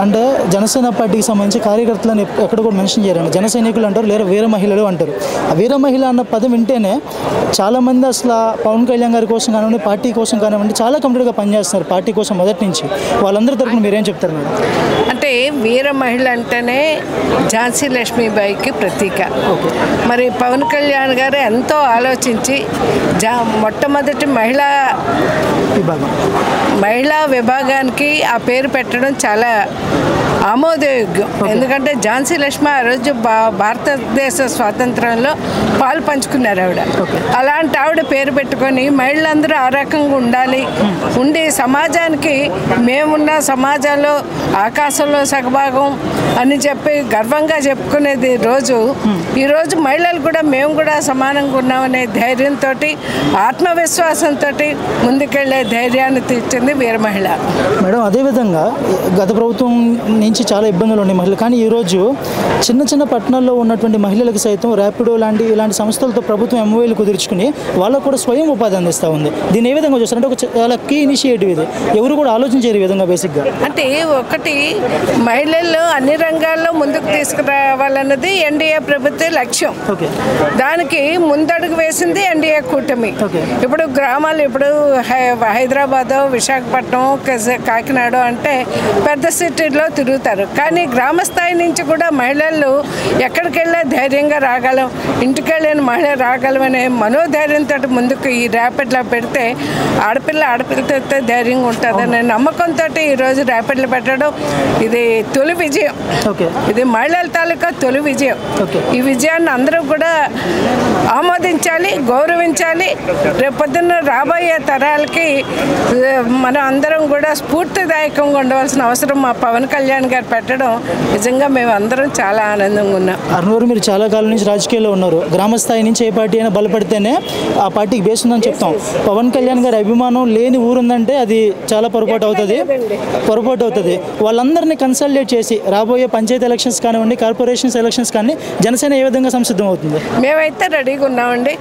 అంటే జనసేన పార్టీకి సంబంధించి కార్యకర్తలను ఎక్కడ కూడా మెన్షన్ చేయరండి. జన సైనికులు అంటారు, లేదా వీర మహిళలు అంటారు. ఆ వీర మహిళ అన్న పదం వింటేనే చాలామంది అసలు పవన్ కళ్యాణ్ గారి కోసం కానివ్వండి, పార్టీ కోసం కానివ్వండి చాలా కంప్లీట్గా పనిచేస్తున్నారు పార్టీ కోసం మొదటి నుంచి. వాళ్ళందరి తరఫున మీరేం చెప్తారు మేడం? అంటే వీర మహిళ అంటేనే ఝాన్సీ లక్ష్మీబాయికి ప్రతీక. మరి పవన్ కళ్యాణ్ గారు ఎంతో ఆలోచించి మొట్టమొదటి మహిళా విభాగానికి ఆ పేరు పెట్టడం చాలా ఆమోదయోగ్యం. ఎందుకంటే ఝాన్సీ లక్ష్మి ఆ రోజు భారతదేశ స్వాతంత్రంలో పాలు పంచుకున్నారు ఆవిడ. అలాంటి ఆవిడ పేరు పెట్టుకొని మహిళలందరూ ఆ రకంగా ఉండి సమాజానికి మేమున్న సమాజంలో ఆకాశంలో సగభాగం అని చెప్పి గర్వంగా చెప్పుకునేది ఈరోజు మహిళలు కూడా మేము కూడా సమానంగా ఉన్నామనే ధైర్యంతో, ఆత్మవిశ్వాసంతో ముందుకెళ్లే ధైర్యాన్ని తెచ్చింది వీర మహిళ. మేడం, అదేవిధంగా గత ప్రభుత్వం నుంచి చాలా ఇబ్బందులు ఉన్నాయి మహిళలు. కానీ ఈరోజు చిన్న చిన్న పట్టణాల్లో ఉన్నటువంటి మహిళలకు సైతం ర్యాపిడో ఇలాంటి సంస్థలతో ప్రభుత్వం ఎంఓఏలు కుదుర్చుకుని వాళ్ళకు కూడా స్వయం ఉపాధి అందిస్తూ ఉంది. దీన్ని ఏ విధంగా చూస్తారు? అంటే ఒక చాలా కీ ఇనిషియేటివ్ ఇది. ఎవరు కూడా ఆలోచించారు ఈ విధంగా బేసిక్గా. అంటే ఒకటి, మహిళల్లో అన్ని రంగాల్లో ముందుకు తీసుకురావాలన్నది ఎన్డీఏ ప్రభుత్వ లక్ష్యం. దానికి ముందడుగు వేసింది ఎన్డీఏ కూటమి. ఇప్పుడు గ్రామాలు, ఇప్పుడు హైదరాబాద్, విశాఖపట్నం, కాకినాడ అంటే పెద్ద సిటీలో తిరుగుతారు. కానీ గ్రామ స్థాయి నుంచి కూడా మహిళలు ఎక్కడికి వెళ్ళే ధైర్యంగా రాగలం, ఇంటికి వెళ్ళిన మహిళ రాగలం అనే మనోధైర్యంతో ముందుకు ఈ ర్యాపిడ్లో పెడితే ఆడపిల్లతో ధైర్యంగా ఉంటుందనే నమ్మకంతో ఈరోజు ర్యాపిడ్లు పెట్టడం ఇది తొలి విజయం. ఇది మహిళల తాలూకా తొలి విజయం. ఈ విజయాన్ని అందరూ కూడా ఆమోదించాలి, గౌరవించాలి. రేపొద్దున్న రాబోయే తరాలకి మనం అందరం కూడా స్ఫూర్తిదాయకంగా ఉండవలసిన అవసరం మా పవన్ కళ్యాణ్ గారు పెట్టడం నిజంగా మేము అందరం చాలా ఆనందంగా ఉన్నాం. అరుణ్, మీరు చాలా కాలం నుంచి రాజకీయాల్లో ఉన్నారు. గ్రామ స్థాయి నుంచి ఏ పార్టీ అయినా బలపడితేనే ఆ పార్టీకి బేస్ ఉందని చెప్తాం. పవన్ కళ్యాణ్ గారి అభిమానం లేని ఊరుందంటే అది చాలా పొరపాటు అవుతుంది. వాళ్ళందరినీ కన్సల్టేట్ చేసి రాబోయే పంచాయతీ ఎలక్షన్స్ కానివ్వండి, కార్పొరేషన్స్ ఎలక్షన్స్ కానీ జనసేన ఏ విధంగా సంసిద్ధం అవుతుంది? మేమైతే రెడీగా ఉన్నామండి.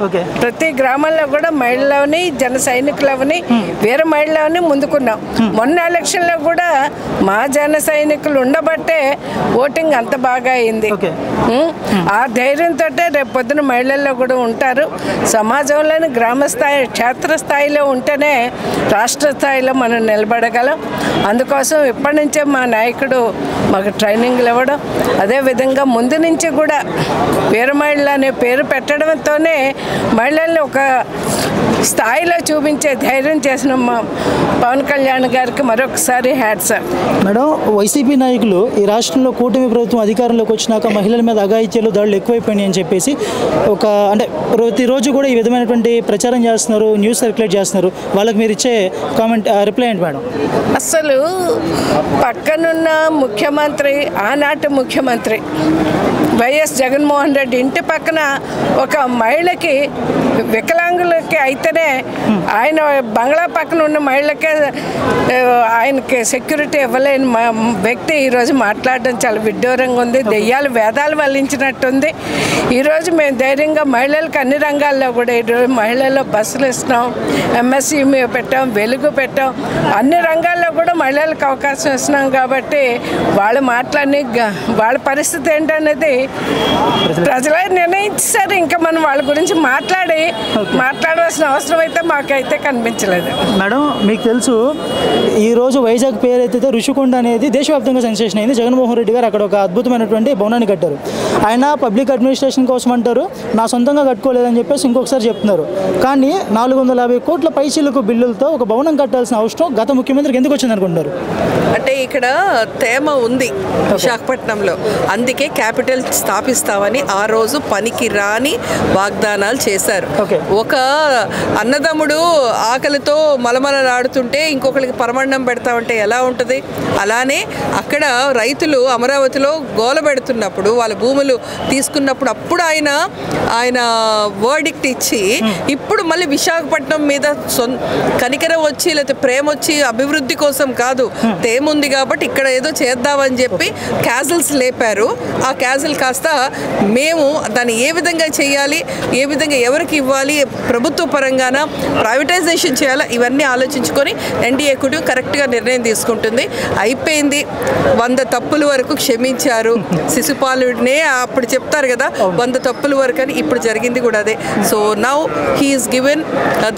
ప్రతి గ్రామంలో కూడా మహిళలని, జన సైనికులని, వీర మహిళలని ముందుకున్నాం. మొన్న ఎలక్షన్లో కూడా మా జన సైనికులు ఉండబట్టే ఓటింగ్ అంత బాగా అయింది. ఆ ధైర్యంతో రేపు పొద్దున మహిళల్లో కూడా ఉంటారు. సమాజంలోని గ్రామ స్థాయి, క్షేత్రస్థాయిలో ఉంటేనే రాష్ట్ర స్థాయిలో మనం నిలబడగలం. అందుకోసం ఇప్పటి నుంచే మా నాయకుడు మాకు ట్రైనింగ్లు ఇవ్వడం, అదేవిధంగా ముందు నుంచి కూడా వీర మహిళ అనే పేరు పెట్టడంతోనే మహిళల్ని ఒక స్థాయిలో చూపించే ధైర్యం చేసిన మా పవన్ కళ్యాణ్ గారికి మరొకసారి హ్యాట్స్ ఆఫ్. మేడం, వైసీపీ నాయకులు ఈ రాష్ట్రంలో కూటమి ప్రభుత్వం అధికారంలోకి వచ్చినాక మహిళల మీద అఘాయిత్యాలు, దాడులు ఎక్కువైపోయినాయి అని చెప్పేసి ప్రతిరోజు కూడా ఈ విధమైనటువంటి ప్రచారం చేస్తున్నారు, న్యూస్ సర్క్యులేట్ చేస్తున్నారు. వాళ్ళకి మీరు ఇచ్చే కామెంట్, రిప్లై ఏంటి మేడం? అసలు పక్కనున్న ముఖ్యమంత్రి, ఆనాటి ముఖ్యమంత్రి వైఎస్ జగన్మోహన్ రెడ్డి ఇంటి పక్కన ఒక మహిళకి, వికలాంగులకి అయితేనే ఆయన బంగ్లా పక్కన ఉన్న మహిళకే ఆయనకి సెక్యూరిటీ ఇవ్వలేని వ్యక్తి ఈరోజు మాట్లాడడం చాలా విడ్డూరంగా ఉంది. దెయ్యాలు వేదాలు వల్లించినట్టుంది. ఈరోజు మేము ధైర్యంగా మహిళలకు అన్ని రంగాల్లో కూడా ఈరోజు మహిళల్లో బస్సులు ఇస్తున్నాం, ఎంఎస్సీ పెట్టాం, వెలుగు పెట్టాం. అన్ని రంగాల్లో కూడా మహిళలకు అవకాశం ఇస్తున్నాం. కాబట్టి వాళ్ళు మాట్లాడి వాళ్ళ పరిస్థితి ఏంటనేది ప్రజలే నిర్ణయించారు. ఇంకా మనం వాళ్ళ గురించి మాట్లాడవలసిన అవసరం అయితే మాకైతే కనిపించలేదు. మేడం, మీకు తెలుసు ఈరోజు వైజాగ్ పేరు అయితే ఋషికొండ అనేది దేశవ్యాప్తంగా సెన్సేషన్ అయింది. జగన్మోహన్ రెడ్డి గారు అక్కడ ఒక అద్భుతమైనటువంటి భవనాన్ని కట్టారు. ఆయన పబ్లిక్ అడ్మినిస్ట్రేషన్ కోసం అంటారు, నా సొంతంగా కట్టుకోలేదని చెప్పేసి ఇంకొకసారి చెప్తున్నారు. కానీ 450 కోట్ల పైచీలకు బిల్లులతో ఒక భవనం కట్టాల్సిన అవసరం గత ముఖ్యమంత్రికి ఎందుకు వచ్చింది అనుకుంటారు? అంటే ఇక్కడ తేమ ఉంది విశాఖపట్నంలో, అందుకే క్యాపిటల్ స్థాపిస్తామని ఆ రోజు పనికి రాని వాగ్దానాలు చేశారు. ఒక అన్నదమ్ముడు ఆకలితో మలమలలాడుతుంటే ఇంకొకరికి పరమాన్నం పెడతా ఉంటే ఎలా ఉంటుంది? అలానే అక్కడ రైతులు అమరావతిలో గోల పెడుతున్నప్పుడు, వాళ్ళ భూములు తీసుకున్నప్పుడు అప్పుడు ఆయన వర్డిక్ట్ ఇచ్చి ఇప్పుడు మళ్ళీ విశాఖపట్నం మీద కనికరం వచ్చి లేకపోతే ప్రేమ వచ్చి అభివృద్ధి కోసం కాదు, తేముంది కాబట్టి ఇక్కడ ఏదో చేద్దామని చెప్పి క్యాజల్స్ లేపారు. ఆ క్యాజల్ కాస్త మేము దాన్ని ఏ విధంగా చేయాలి, ఏ విధంగా ఎవరికి ఎవరికి ఇవ్వాలి, ప్రభుత్వ పరంగాన ప్రైవేటైజేషన్ చేయాలా, ఇవన్నీ ఆలోచించుకొని ఎన్డీఏ కూడా కరెక్ట్గా నిర్ణయం తీసుకుంటుంది. అయిపోయింది, 100 తప్పుల వరకు క్షమించారు. శిశుపాలుడినే అప్పుడు చెప్తారు కదా 100 తప్పుల వరకు అని, ఇప్పుడు జరిగింది కూడా అదే. So now he is given,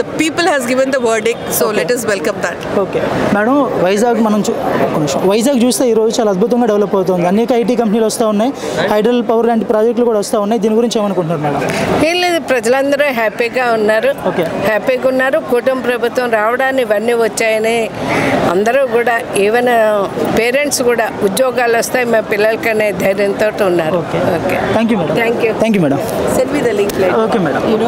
the people has given the verdict. So let us welcome that. Okay madam, Vizag మనం వైజాగ్ చూస్తే ఈరోజు చాలా అద్భుతంగా డెవలప్ అవుతుంది. అనేక ఐటీ కంపెనీలు వస్తూ ఉన్నాయి, హైడల్ పవర్ లాంటి ప్రాజెక్టులు కూడా వస్తూ ఉన్నాయి. దీని గురించి ఏమనుకుంటున్నారు మేడం? ఏం లేదు, ప్రజలందరూ హ్యాపీగా ఉన్నారు. హ్యాపీగా ఉన్నారు. కుటుంబ ప్రభుత్వం రావడాన్ని ఇవన్నీ వచ్చాయని అందరూ కూడా, ఈవెన్ పేరెంట్స్ కూడా ఉద్యోగాలు వస్తాయి మా పిల్లలకనే ధైర్యంతో ఉన్నారు. Okay, thank you madam. Thank you madam. Send me the link. Okay madam.